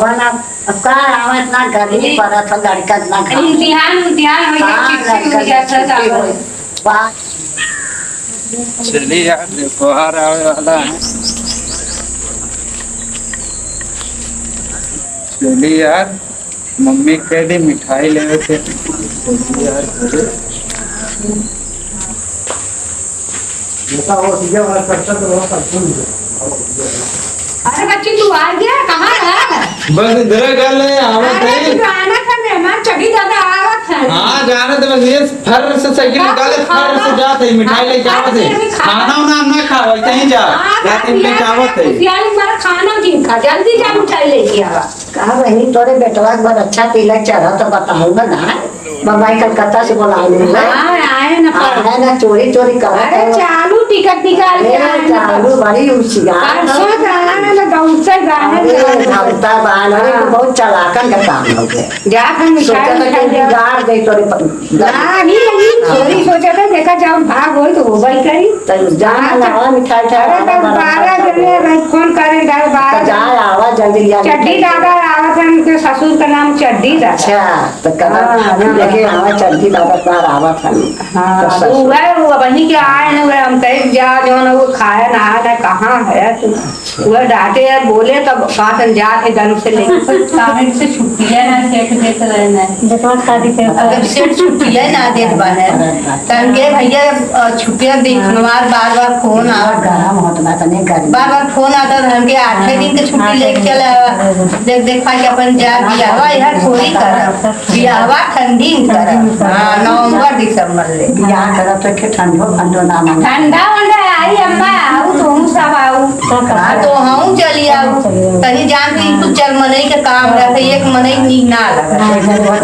वाला का आवाज ना गर्मी पड़त हो लड़का ना इम्तिहान इम्तिहान हो जाता वाह चलिए यार देखो आ रहा वाला है। चलिए यार मम्मी कह दी मिठाई ले थे यार। अरे बच्ची तू आ गया कहाँ है? बस इधर गल है आवत अरे है। तू आना था मेहमान चढ़ी दादा आवत है। हाँ जाना तो बस ये फर से साइकिल निकाले फर से जाते है मिठाई ले जावत है। खाना उना ना खाओ कहीं जा जाते ले जावत है। यार मारा खाना की खा जल्दी जा मिठाई लेके आवा। कहा बहनी तोरे बेटवा के बहुत अच्छा तिलक चढ़ा तो बताऊंगा ना बम्बई कलकत्ता से बोला आए ना है ना चोरी चोरी कर अरे चालू टिकट निकाल के आए ना चालू बड़ी होशियार परसों जाना है ना गाँव से गाने धावता बानर बहुत चलाकन का काम हो गया जा कर मिठाई सोचा था गाड़ गई तोरे नहीं चोरी सोचा था देखा जाओ भाग हो तो वो भाई करी तो जाना ना मिठाई अरे तब 12 जने फोन करे 12 जा आवा जल्दी चड्डी दादा आवत है उनके ससुर का नाम चड्डी दादा। अच्छा तो कहा लेके आवा चड्डी दादा पर आवा था हाँ तो वो बनी के आए ना वो हम कहे जा जो ना वो खाया ना है कहाँ है तू वो डांटे बोले तब काटन जाते गन से लेके सामने से छुट्टी है ना सेठ देते रहना देखो शादी के अगर सेठ छुट्टी है ना देत बाने तन के भैया छुट्टियां दिनवार बार फोन आ गरम होता ना तने गर्मी बार फोन आता था हमके 8 दिन के छुट्टी लेके चला देख देख पाई अपन जा बियाहवा यार थोड़ी कर बियाहवा ठंडी में कर हां नवंबर दिसंबर ले बियाह करत तो के ठंडो ना मांगे ठंडा वंडा आई अम्मा आऊ तो हम सब आऊ तो हम चली आऊ तनी जान के तू चल मनई के काम रहे एक मनई नी ना लगा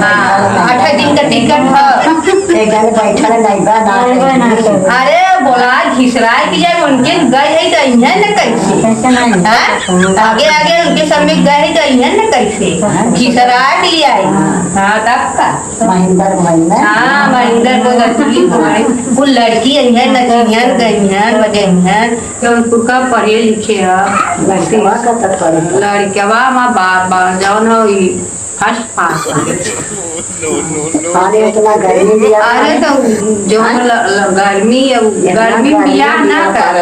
हां 8 दिन का टिकट है एक जने बैठल नहीं बा ना अरे बोला घिसराए कि जाए उनके गए है तो इन्हें न कैसे हां आगे आगे उनके सब में गए तो इन्हें न कैसे घिसराए के लिए आई हां तब का महेंद्र हां महेंद्र को दसवीं भाई वो लड़की इन्हें नचियन गईहन वजहन तो उनको का पढ़े लिखे है लड़कीवा का तत्पर लड़कवा मां बाप जौन हो फर्स्ट पास अरे इतना गर्मी भी अरे तो जो गर्मी बियाह ना कर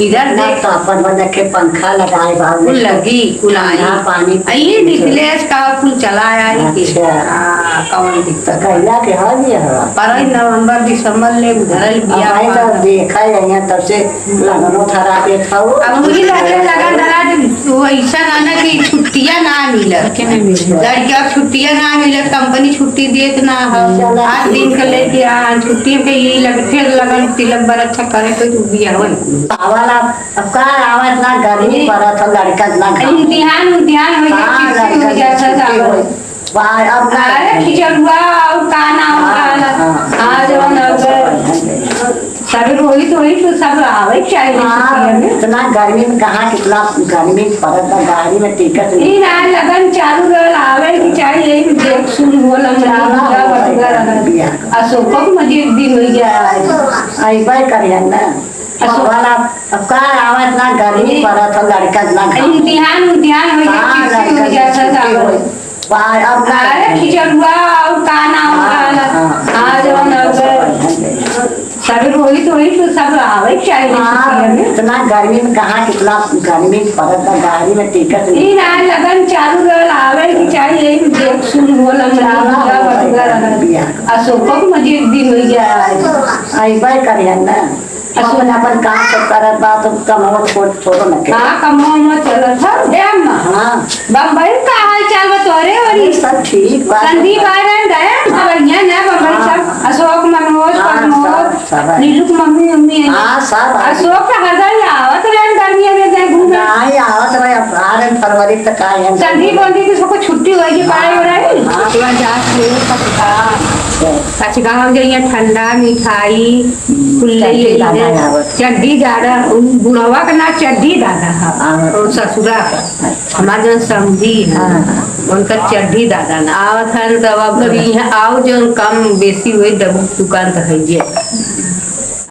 इधर देख तो अपन बंदा के पंखा लगाए बाबू कुल लगी कुल आई पानी ये निकलेश का कुल चला आया अच्छा। हां कौन दिक्कत कैला के हाल ये है पर नवंबर दिसंबर ले उधर बियाह भाई तो देखा है तब से लगनो थरा पे था वो अब मुझे लगा डरा वो ऐसा ना कि छुट्टियां ना मिलत लड़कियां छुट्टियां ना मिलत कंपनी छुट्टी देत ना है 8 दिन के लेके आ छुट्टी के ये लग फिर लगन तिलक बर अच्छा करे तो तू भी आवन वाला अब का आवाज ना गर्मी पड़त हो लड़का ना इम्तिहान इम्तिहान हो जाता वाह अब अरे खिचड़ुआ और काना आज सब रोहित रोहित तो सब आवे चाहिए इतना गर्मी में कहाँ कितना गर्मी पड़त है गाड़ी में टिकट नहीं ना लगन चालू रह आवे की चाहिए देख सुन बोला अशोक को मजीद दिन हो गया ऐसा करिए ना वाला अब का आवाज ना गर्मी पड़त हो लड़का ना इम्तिहान इम्तिहान हो जाता वाह अब अरे खिचड़ुआ और काना आज सब रोहित रोहित तो सब आवे चाहिए इतना गर्मी में कहाँ कितना गर्मी पड़त है गाड़ी में टिकट नहीं ना लगन चालू रह आवे की चाहिए देख सुन बोला अशोक को मजीद दिन हो गया ऐसा करिए ना अपन अपन काम सब करत बा तो कमाओ छोड़ो न के हां कमाओ मत चलत था डैम हां बम्बई का हाल चाल बतोरे और सब ठीक बा संदीप आयरन गए बढ़िया ना बम्बई सब अशोक मनोज प्रमोद नीलू मम्मी मम्मी हां सब अशोक का हरदल आवत रहे गर्मी में गए घूमने नहीं आवत भाई अप्रैल फरवरी तक आए संदीप बोलती कि सबको छुट्टी होगी पढ़ाई हो रही हां जा के पक्का सच गांव जाइए ठंडा मिठाई खुले चड्डी दादा बुढ़वा का ना चड्डी दादा है और ससुरा का हमारे जन समझी है उनका चड्डी दादा ना आवत है तब अब कभी यहाँ आओ जो कम बेसी हुई दुकान तो है